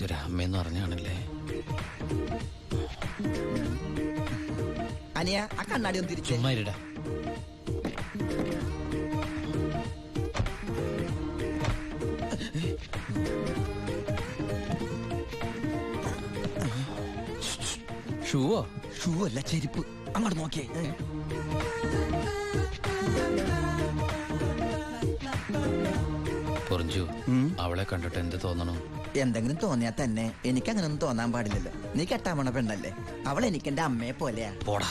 ഈശ്വര, അമ്മയെന്ന് പറഞ്ഞാണല്ലേ. അനിയ ആ കണ്ണാടി ഒന്ന് തിരിച്ചു. ചുമ്മാരിടാ. ഷൂവോ? ഷൂ അല്ല, ചെരുപ്പ്. അങ്ങോട്ട് നോക്കിയേ. പൊറിഞ്ചു, അവളെ കണ്ടിട്ട് എന്ത് തോന്നണം? എന്തെങ്കിലും തോന്നിയാ തന്നെ എനിക്കങ്ങനൊന്നും തോന്നാൻ പാടില്ലല്ലോ. നീ കെട്ടാൻ പോണ പെണ്ണല്ലേ. അവൾ എനിക്ക് എന്റെ അമ്മയെ പോലെയാ. പോടാ.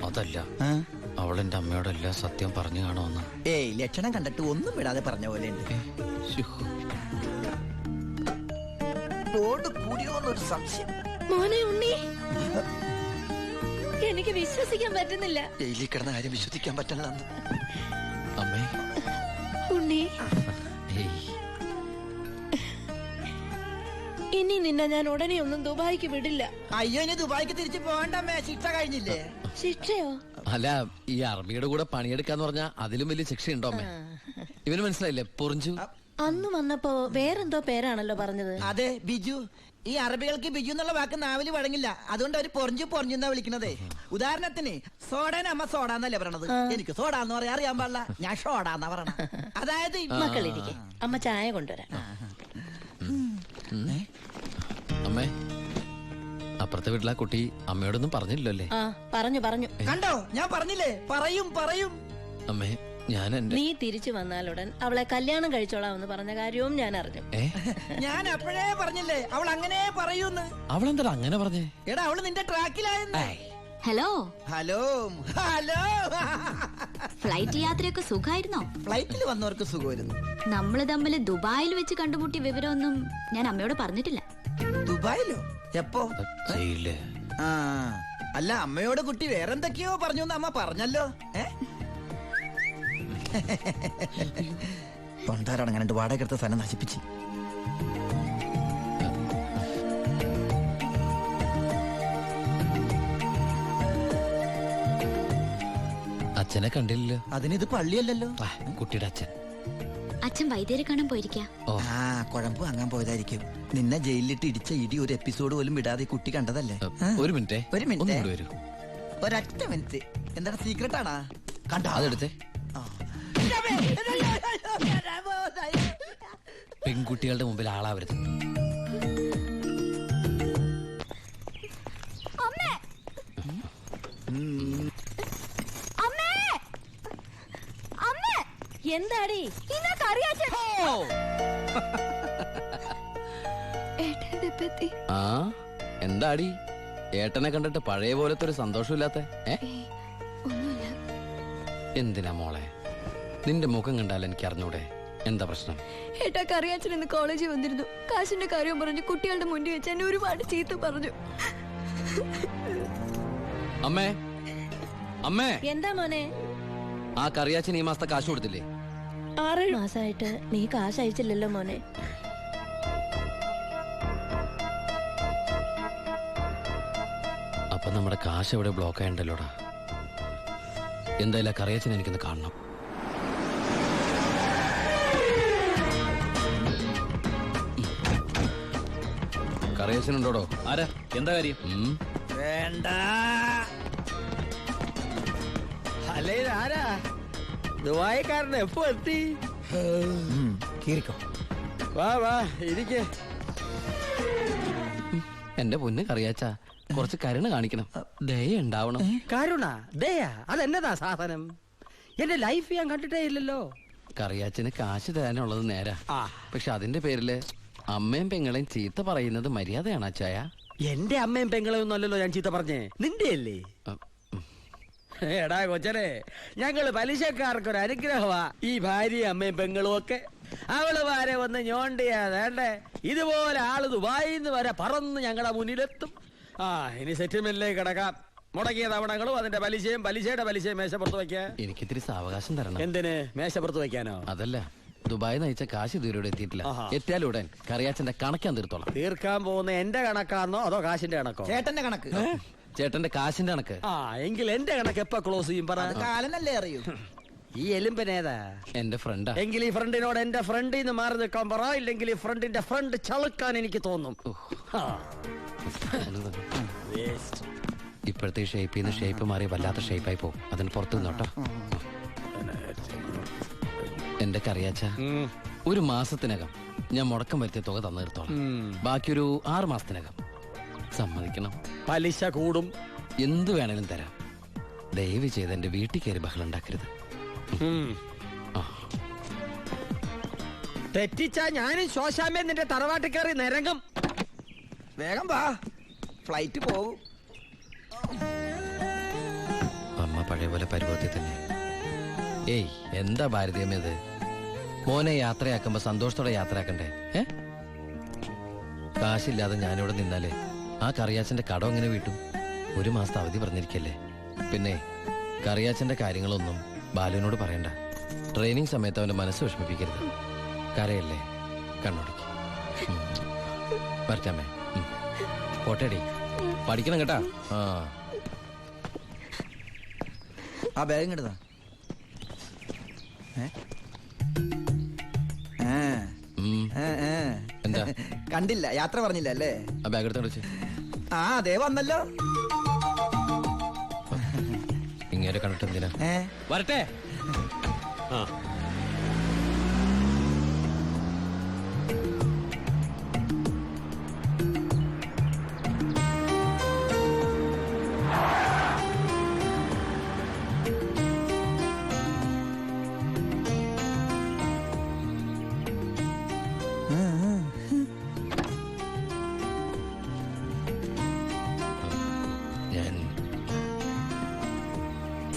അതല്ല, അവളെന്റെ അമ്മയോടെല്ലാം സത്യം പറഞ്ഞു കാണുമെന്ന്. ഏയ്, ലക്ഷണം കണ്ടിട്ട് ഒന്നും വിടാതെ പറഞ്ഞ പോലെ ഉണ്ട്. കൂടിയോന്നൊരു സംശയം. മോനെ ഉണ്ണി, എനിക്ക് വിശ്വസിക്കാൻ പറ്റുന്നില്ല. ജയിലിൽ കിടന്ന കാര്യം വിശ്വസിക്കാൻ പറ്റണ അമ്മേ. ഉണ്ണി, ഇനി നിന്നെ ഞാൻ ഉടനെ ഒന്നും ദുബായിക്ക് വിടില്ല. അയ്യോ, ഇനി ദുബായിക്ക് തിരിച്ചു പോകണ്ടമ്മേ, ശിക്ഷ കഴിഞ്ഞില്ലേ? ശിക്ഷയോ? അല്ല, ഈ അറബിയുടെ കൂടെ പണിയെടുക്കാന്ന് പറഞ്ഞാ അതിലും വലിയ ശിക്ഷയുണ്ടോ അമ്മേ? ഇവന് മനസ്സിലായില്ലേ പൊറിഞ്ചു? അന്ന് വന്നപ്പോ വേറെന്തോ പേരാണല്ലോ പറഞ്ഞത്. അതെ, ബിജു. ഈ അറബികൾക്ക് ബിജു എന്നുള്ള വാക്ക് നാവില് വഴങ്ങില്ല. അതുകൊണ്ട് അവര് പൊറിഞ്ചു പൊറിഞ്ഞെന്നാ വിളിക്കണതേ. ഉദാഹരണത്തിന് സോഡേനെ അമ്മ സോഡ എന്നല്ലേ പറയണത്. എനിക്ക് സോഡ എന്ന് പറയാൻ അറിയാൻ പാടില്ല, ഞാൻ ഷോഡ എന്നാ പറയണ. അതായത് മക്കളിരിക്കെ, അമ്മ ചായ കൊണ്ടുവരാം. അമ്മേ, അപ്പുറത്തെ വീട്ടിലെ കുട്ടി അമ്മയോടൊന്നും പറഞ്ഞില്ലല്ലോ അല്ലേ? പറഞ്ഞു. കണ്ടോ, ഞാൻ പറഞ്ഞില്ലേ, പറയും. അമ്മേ, ഞാൻ എന്റെ നീ തിരിച്ചു വന്നാലുടൻ അവളെ കല്യാണം കഴിച്ചോളാമെന്ന് പറഞ്ഞ കാര്യവും ഞാൻ അറിഞ്ഞു. ഞാൻ അപ്പോഴേ പറഞ്ഞില്ലേ അവൾ അങ്ങനെ പറയൂന്ന്. അവളെന്താ അങ്ങനെ പറഞ്ഞേ? എടാ, അവള് നിന്റെ ട്രാക്കിലായെന്ന്. Hello hello hello. ഫ്ലൈറ്റ് യാത്രയൊക്കെ സുഖമായിരുന്നോ? ഫ്ലൈറ്റിൽ വന്നവർക്ക് സുഖമായിരുന്നു. നമ്മള് തമ്മിൽ ദുബായിൽ വെച്ച് കണ്ടുമുട്ടിയ വിവരമൊന്നും ഞാൻ അമ്മയോട് പറഞ്ഞിട്ടില്ല. ദുബായിലോ? എപ്പോ? ജയിലില്. അല്ല, അമ്മയോട് കുട്ടി വേറെന്തൊക്കെയോ പറഞ്ഞു അമ്മ പറഞ്ഞല്ലോ. തൊണ്ടാരടങ്ങാണ്ട് വാടക എടുത്ത സ്ഥലം നശിപ്പിച്ച്. അച്ഛനെ കണ്ടില്ലല്ലോ. അതിനിത് പള്ളിയല്ലല്ലോ. കുട്ടിയുടെ അച്ഛൻ. അച്ഛൻ വൈദ്യരെ കാണാൻ പോയിരിക്കാ. കുഴമ്പ് വാങ്ങാൻ പോയതായിരിക്കും. നിന്നെ ജയിലിലിട്ട് ഇടിച്ച ഇടി ഒരു എപ്പിസോഡ് പോലും വിടാതെ കുട്ടി കണ്ടതല്ലേ? ഒരു മിനിറ്റ്. ഒരൊറ്റ മിനിറ്റ്. എന്താണ് സീക്രട്ട് ആണാ? കണ്ടോ? അതെടുത്തേ. പെൺകുട്ടികളുടെ മുമ്പിൽ ആളാവരുത്. എന്താടി എന്താടി ഏട്ടനെ കണ്ടിട്ട് പഴയ പോലത്തെ ഒരു സന്തോഷമില്ലാത്ത? എന്തിനാ മോളെ? നിന്റെ മുഖം കണ്ടാൽ എനിക്ക് അറിഞ്ഞൂടെ എന്താ പ്രശ്നം? ഏട്ടാ, കറിയാച്ചൻ ഇന്ന് കോളേജിൽ വന്നിരുന്നു. കാശിന്റെ കാര്യം പറഞ്ഞു കുട്ടികളുടെ മുന്നിൽ വെച്ച് എന്നെ ഒരുപാട് ചീത്ത പറഞ്ഞു. അമ്മേ, അമ്മേ. എന്താ മോനെ? ആ കറിയാച്ചൻ ഈ മാസത്തെ കാശ് കൊടുത്തില്ലേ? 6 മാസമായിട്ട് നീ കാശ് അയച്ചില്ലല്ലോ മോനെ. അപ്പൊ നമ്മുടെ കാശ് എവിടെ ബ്ലോക്ക് ആയണ്ടല്ലോടാ. എന്തായാലും കറിയാച്ചൻ എനിക്കൊന്ന് കാണണം. കറിയാച്ചനുണ്ടോടോ? ആരാ? എന്താ കാര്യം? വേണ്ട. അല്ലേ, ആരാ? ദുബായിക്കാരൻ എപ്പോ എത്തി? വാ വാ, ഇരിക്കേ. എന്റെ പൊന്ന് കറിയാച്ച, കുറച്ച് കരുണ കാണിക്കണം, ദയ ഉണ്ടാവണം. കരുണ, ദയ, അതെന്നതാ സാധനം? എന്റെ ലൈഫ് ഞാൻ കണ്ടിട്ടേ ഇല്ലല്ലോ. കറിയാച്ചന് കാശ് തരാനുള്ളത് നേരാ. പക്ഷെ അതിന്റെ പേരില് അമ്മയും പെങ്ങളെയും ചീത്ത പറയുന്നത് മര്യാദയാണ് അച്ചായ? എന്റെ അമ്മയും പെങ്ങളെയൊന്നും അല്ലല്ലോ ഞാൻ ചീത്ത പറഞ്ഞേ, നിന്റെ അല്ലേ? എടാ കൊച്ചനെ, ഞങ്ങള് പലിശക്കാർക്കൊരു അനുഗ്രഹമാ ഈ ഭാര്യയും അമ്മയും പെങ്ങളും ഒക്കെ. അവള് വരെ വന്ന് ഞോണ്ടിയാ വേണ്ടേ, ഇതുപോലെ ആള് ദുബായിന്ന് വരെ പറന്ന് ഞങ്ങളുടെ മുന്നിലെത്തും. ഇനി സെറ്റിൽമെന്റിലേക്ക് കിടക്കാം. മുടക്കിയ തവണകളും അതിന്റെ പലിശയും പലിശയുടെ പലിശയും മേശപ്പുറത്ത് വെക്കാൻ എനിക്കിത്തിരി സാവകാശം തരണം. എന്തിന്? മേശപ്പുറത്ത് വെക്കാനോ? അതല്ല, ദുബായി നയിച്ച കാശ് ഇതുവരെ എത്തിയിട്ടില്ല. എത്തിയാലുടൻ കറിയാച്ചന്റെ കണക്കാൻ തീർത്തോളാം. തീർക്കാൻ പോകുന്ന എന്റെ കണക്കാണോ അതോ കാശിന്റെ കണക്കോ? ചേട്ടന്റെ കണക്ക്. ചേട്ടന്റെ കാശിന്റെ കണക്ക്. എങ്കിൽ എന്റെ കണക്ക് എപ്പോ ക്ലോസ് ചെയ്യും? പറ. കാലനല്ലേ അറിയൂ. ഈ എലുമ്പനേതാ? എന്റെ ഫ്രണ്ടാ. എങ്കിൽ ഈ ഫ്രണ്ടിനോട് എന്റെ ഫ്രണ്ടിൽ നിന്ന് മാറി നിൽക്കാൻ പറ, ഇല്ലെങ്കിൽ ഈ ഫ്രണ്ടിന്റെ ഫ്രണ്ട് ചളുക്കാൻ എനിക്ക് തോന്നും. ഇപ്പോഴത്തെ ഷേപ്പിൽ നിന്ന് ഷേപ്പ് മാറി വല്ലാത്ത ഷേപ്പായി പോകും. അതിന് പുറത്തു നിന്നോട്ടോ. എന്റെ കറിയാച്ച, ഒരു മാസത്തിനകം ഞാൻ മുടക്കം വരുത്തിയ തുക തന്നു തീർത്തോളാം. ബാക്കിയൊരു 6 മാസത്തിനകം. സമ്മതിക്കണം. പലിശ കൂടും. എന്ത് വേണേലും തരാം. ദയവ് ചെയ്ത് എന്റെ വീട്ടിൽ കയറി ബഹളം ഉണ്ടാക്കരുത്. തെറ്റിച്ചാ ഞാനും ശോശാമ്മ നിന്റെ തറവാട്ടിൽ കയറി നിരങ്ങും. വേഗം വാ, ഫ്ലൈറ്റ് പോകും. അമ്മ പഴയ പോലെ പരുവത്തിൽ തന്നെ. ഏയ്, എന്താ ഭാരതീയമ്മ ഇത്? മോനെ യാത്രയാക്കുമ്പോ സന്തോഷത്തോടെ യാത്രയാക്കണ്ടേ? കാശില്ലാതെ ഞാനിവിടെ നിന്നാലേ ആ കറിയാച്ചന്റെ കടം എങ്ങനെ വീട്ടും? 1 മാസത്തെ അവധി പറഞ്ഞിരിക്കല്ലേ. പിന്നെ കറിയാച്ചന്റെ കാര്യങ്ങളൊന്നും ബാലുവിനോട് പറയണ്ട. ട്രെയിനിങ് സമയത്ത് അവന്റെ മനസ്സ് വിഷമിപ്പിക്കരുത്. കരയല്ലേ, കണ്ണോടിക്ക്. വരച്ചാമേ, പോട്ടേടി, പഠിക്കണം കേട്ടാ. ആ ബാഗ് ഇങ്ങോട്ടാ. എന്താ കണ്ടില്ല, യാത്ര പറഞ്ഞില്ല അല്ലേ? ആ ബാഗ് എടുത്ത് വിളിച്ച്. ആ അതേ വന്നല്ലോ. ഇങ്ങനെ കണ്ടിട്ട് എന്തിനാ? വരട്ടെ.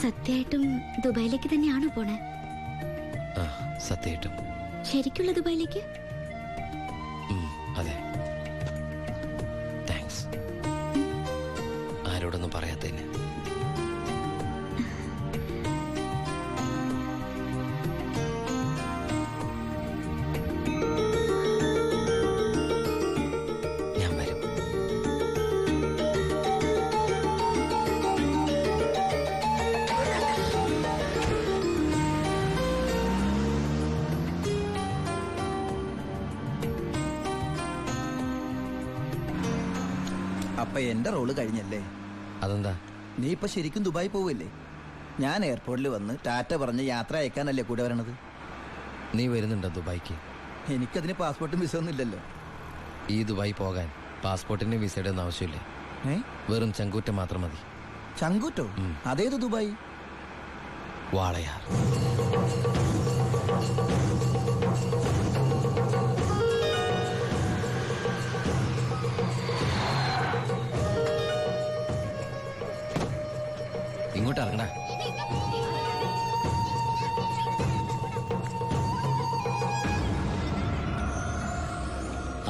സത്യമായിട്ടും ദുബായിലേക്ക് തന്നെയാണോ പോണേ? സത്യമായിട്ടും. ശരിക്കുള്ള ദുബായിലേക്ക്? അതെ. താങ്ക്സ്. ആരോടൊന്നും പറയാത്തതിന്. ഞാൻ വരും. അപ്പൊ എന്റെ റോള് കഴിഞ്ഞല്ലേ? അതെന്താ? നീ ഇപ്പൊ ശരിക്കും ദുബായി പോവല്ലേ? ഞാൻ എയർപോർട്ടിൽ വന്ന് ടാറ്റ പറഞ്ഞ് യാത്ര അയക്കാനല്ലേ കൂടെ വരണത്? നീ വരുന്നുണ്ടോ ദുബായിക്ക്? എനിക്കതിന് പാസ്പോർട്ടും വിസ ഒന്നും ഇല്ലല്ലോ. ഈ ദുബായി പോകാൻ പാസ്പോർട്ടിന്റെ വിസയുടെ ഒന്നും ആവശ്യമില്ല. വെറും ചങ്കൂറ്റം മാത്രം മതി. ചങ്കൂറ്റോ? അതേത് ദുബായി? വാളയാർ. ഇങ്ങോട്ട് ഇറങ്ങടാ.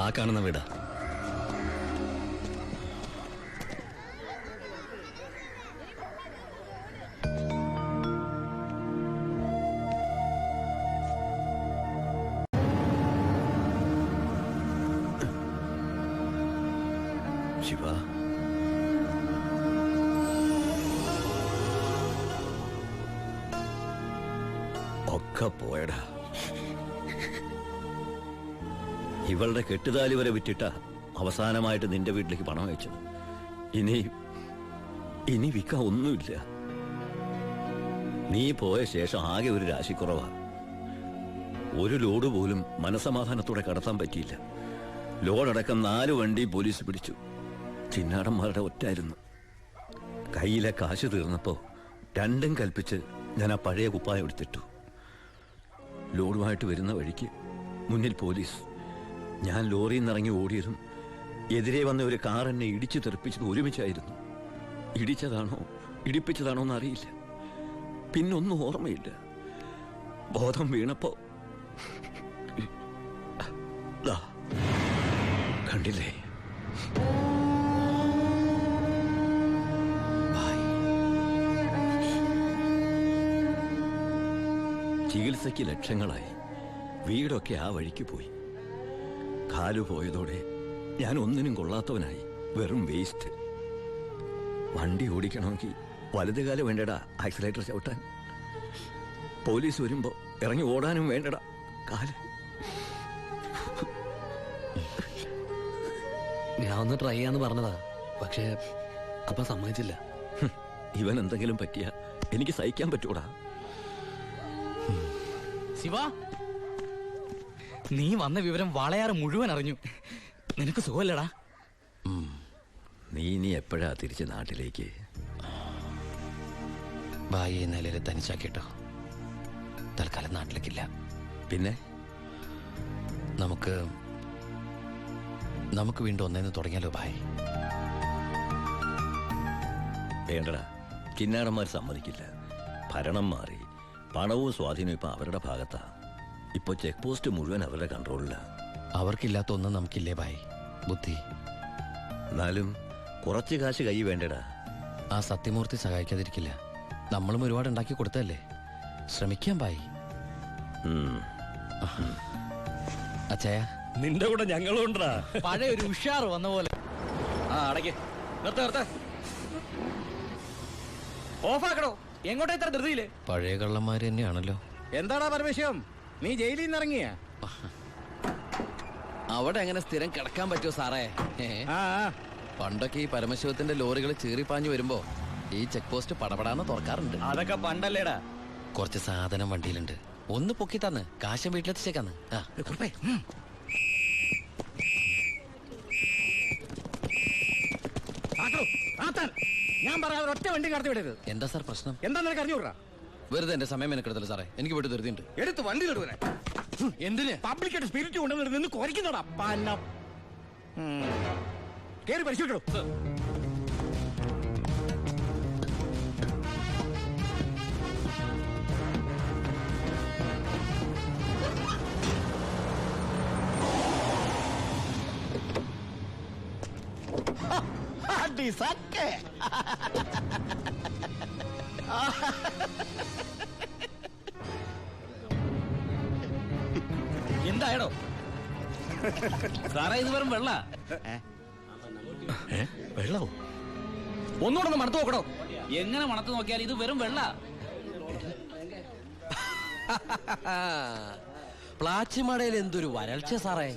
ആ കാണുന്ന വീടാ. ശിവ, ഒക്കെ പോയടാ. ഇവളുടെ കെട്ടുതാലി വരെ വിറ്റിട്ടാ അവസാനമായിട്ട് നിന്റെ വീട്ടിലേക്ക് പണം അയച്ചത്. ഇനി വിൽക്കാൻ ഒന്നുമില്ല. നീ പോയ ശേഷം ആകെ ഒരു രാശിക്കുറവാ. ഒരു ലോഡ് പോലും മനസമാധാനത്തോടെ കടത്താൻ പറ്റിയില്ല. ലോഡടക്കം 4 വണ്ടി പോലീസ് പിടിച്ചു. ചിന്നാടന്മാരുടെ ഒറ്റായിരുന്നു. കയ്യിലെ കാശ് തീർന്നപ്പോ രണ്ടും കൽപ്പിച്ച് ഞാൻ ആ പഴയ കുപ്പായം എടുത്തിട്ടു. ലോഡുമായിട്ട് വരുന്ന വഴിക്ക് മുന്നിൽ പോലീസ്. ഞാൻ ലോറിയിൽ നിന്നിറങ്ങി ഓടിയതും എതിരെ വന്ന ഒരു കാർ എന്നെ ഇടിച്ചു തെറിപ്പിച്ചത് ഒരുമിച്ചായിരുന്നു. ഇടിച്ചതാണോ ഇടിപ്പിച്ചതാണോ എന്നറിയില്ല. പിന്നൊന്നും ഓർമ്മയില്ല. ബോധം വീണപ്പോ കണ്ടില്ലേ? ചികിത്സയ്ക്ക് ലക്ഷങ്ങളായി. വീടൊക്കെ ആ വഴിക്ക് പോയി. കാലു പോയതോടെ ഞാൻ ഒന്നിനും കൊള്ളാത്തവനായി. വെറും വേസ്റ്റ്. വണ്ടി ഓടിക്കണമെങ്കിൽ വലതുകാലം വേണ്ടടാ ആക്സിലേറ്റർ ചവിട്ടാൻ. പോലീസ് വരുമ്പോ ഇറങ്ങി ഓടാനും വേണ്ടടാ കാല്. ഞാൻ ഒന്ന് ട്രൈ ചെയ്യാന്ന് പറഞ്ഞതാ, പക്ഷേ അപ്പൊ സമ്മതിച്ചില്ല. ഇവൻ എന്തെങ്കിലും പറ്റിയ എനിക്ക് സഹിക്കാൻ പറ്റൂടാ. ശിവ, നീ വന്ന വിവരം വാളയാറ് മുഴുവൻ അറിഞ്ഞു. നിനക്ക് സുഖമല്ലടാ? നീ ഇനി എപ്പോഴാ തിരിച്ച് നാട്ടിലേക്ക്? ഭായിയെ നിലയിൽ തനിച്ചാക്കിട്ടോ. തൽക്കാലം നാട്ടിലേക്കില്ല. പിന്നെ നമുക്ക് വീണ്ടും ഒന്നേന്ന് തുടങ്ങിയാലോ ഭായ്? വേണ്ടടാ, കിന്നാടന്മാർ സമ്മതിക്കില്ല. ഭരണം മാറി, പണവും സ്വാധീനവും ഇപ്പൊ അവരുടെ ഭാഗത്താ. ഇപ്പൊ ചെക്ക് പോസ്റ്റ് മുഴുവൻ അവരുടെ കൺട്രോളിലാ. അവർക്കില്ലാത്ത ഒന്നും നമുക്കില്ലേ ഭായ്? ബുദ്ധി. എന്നാലും കുറച്ച് കാശ് കൈ വേണ്ടടാ. ആ സത്യമൂർത്തി സഹായിക്കാതിരിക്കില്ല. നമ്മളും ഒരുപാട് ഉണ്ടാക്കി കൊടുത്തല്ലേ. ശ്രമിക്കാം ഭായ്. അച്ഛായ, നിന്റെ കൂടെ ഞങ്ങളുണ്ടാ. പഴയ ഒരു ഉഷാർ വന്ന പോലെ. അടയ്ക്ക്, നിർത്ത ഓഫാക്കടോ. എങ്ങോട്ടാ ഇത്ര ധൃതിയില്? പഴയ കള്ളന്മാര് തന്നെയാണല്ലോ. എന്താടാ പരമേശ്വരം, നീ ജയിലിൽ നിന്ന് ഇറങ്ങിയ? അവിടെ എങ്ങനെ സ്ഥിരം കിടക്കാൻ പറ്റുമോ സാറേ? പണ്ടൊക്കെ ഈ പരമശിവത്തിന്റെ ലോറികൾ ചീറിപ്പാഞ്ഞു വരുമ്പോ ഈ ചെക്ക് പോസ്റ്റ് പടപടാന്ന് തുറക്കാറുണ്ട്. അതൊക്കെ പണ്ടല്ലേടാ. കുറച്ച് സാധനം വണ്ടിയിലുണ്ട്. ഒന്ന് പൊക്കി തന്ന് കാശം വീട്ടിലെത്തിച്ചേക്കാന്ന്. ഞാൻ പറയാതെ ഒറ്റ വണ്ടി കടത്തി വിടരുത്. എന്താ സാർ പ്രശ്നം? എന്താ നിനക്ക് അറിഞ്ഞൂടാ? വെറുതെ എന്റെ സമയം മെനക്കെടുത്തല്ലോ സാറേ. എനിക്ക് വീട്ടിൽ ധൃതിയുണ്ട്. എടുത്ത് വണ്ടി തൊടുവനെ. എന്തിന്? പബ്ലിക്കായിട്ട് സ്പിരിറ്റ് കൊണ്ടുവന്നിട്ട് നിന്ന് കുറയ്ക്കുന്നോടാ. കേറി പരിശോധിക്കണോ? എന്തായടോ സാറേ? ഇത് വെറും വെള്ള. വെള്ളമോ? ഒന്നുകൂടെ ഒന്ന് മണത്ത് നോക്കടോ. എങ്ങനെ മണത്ത് നോക്കിയാൽ ഇത് വെറും വെള്ള. പ്ലാച്ചിമടയിൽ എന്തൊരു വരൾച്ച സാറേ.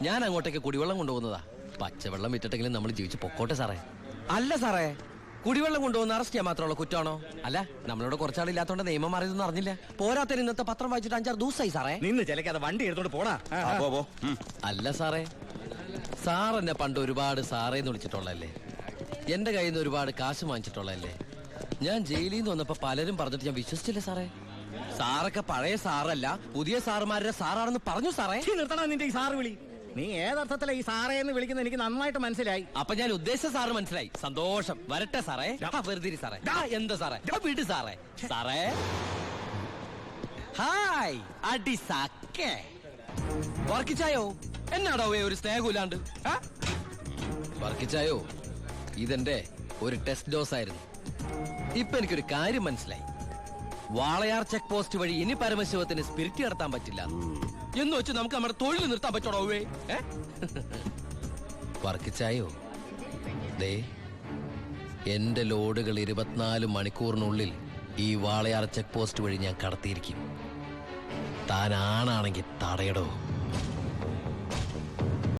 ഞാൻ അങ്ങോട്ടേക്ക് കുടിവെള്ളം കൊണ്ടുപോകുന്നതാ. പച്ചവെള്ളം വിറ്റിട്ടെങ്കിലും നമ്മൾ ജീവിച്ച് പൊക്കോട്ടെ സാറേ. അല്ല സാറേ, കുടിവെള്ളം കൊണ്ടുപോകുന്ന അറസ്റ്റ് ചെയ്യാൻ മാത്രമുള്ള കുറ്റമാണോ? അല്ല, നമ്മളോട് കുറച്ചാളില്ലാത്തോണ്ട് നിയമം മാറിയതൊന്നും അറിഞ്ഞില്ല. പോരാത്തതിന് ഇന്നത്തെ പത്രം വായിച്ചിട്ട് 5-6 ദിവസമായി സാറേ. നിന്ന് ചിലക്കാതെ വണ്ടി എടുത്തോണ്ട് പോടാ. അല്ല സാറേ, സാർ എന്നെ പണ്ട് ഒരുപാട് സാറേന്ന് വിളിച്ചിട്ടുള്ളല്ലേ. എന്റെ കയ്യിൽ നിന്ന് ഒരുപാട് കാശ് വാങ്ങിച്ചിട്ടുള്ളല്ലേ. ഞാൻ ജയിലിൽ നിന്ന് വന്നപ്പോ പലരും പറഞ്ഞിട്ട് ഞാൻ വിശ്വസിച്ചില്ല സാറേ. സാറൊക്കെ പഴയ സാറല്ല, പുതിയ സാറുമാരുടെ സാറാണെന്ന് പറഞ്ഞു സാറേ. നിർത്തണ നിന്റെ ഈ സാറ് വിളി. നീ ഏതർത്ഥത്തിലാ ഈ സാറേ എന്ന് വിളിക്കുന്നത് എനിക്ക് നന്നായിട്ട് മനസ്സിലായി. അപ്പൊ ഞാൻ ഉദ്ദേശിച്ച സാറ് മനസ്സിലായി. സന്തോഷം. വരട്ടെ സാറേ. വെറുതെ സാറേ. എന്താ സാറേ? വീട് സാറേ. സാറേ ഹായ്. അടി സാക്കേ വർക്കിച്ചായോ? എന്നാടോ ഒരു സ്നേഹമില്ലാണ്ട്? വർക്കിച്ചായോ, ഇതെന്റെ ഒരു ടെസ്റ്റ് ഡോസ് ആയിരുന്നു. ഇപ്പൊ എനിക്കൊരു കാര്യം മനസ്സിലായി. വാളയാർ ചെക്ക് പോസ്റ്റ് വഴി ഇനി പരമശിവത്തിന് സ്പിരിറ്റ് നടത്താൻ പറ്റില്ല എന്ന് വെച്ച് നമുക്ക് നമ്മുടെ തൊഴിൽ നിർത്താൻ പറ്റോടോ? വർക്കിച്ചായോ, ദേ എന്റെ ലോഡുകൾ 24 മണിക്കൂറിനുള്ളിൽ ഈ വാളയാർ ചെക്ക് പോസ്റ്റ് വഴി ഞാൻ കടത്തിയിരിക്കും. താൻ ആണാണെങ്കിൽ തടയടോ.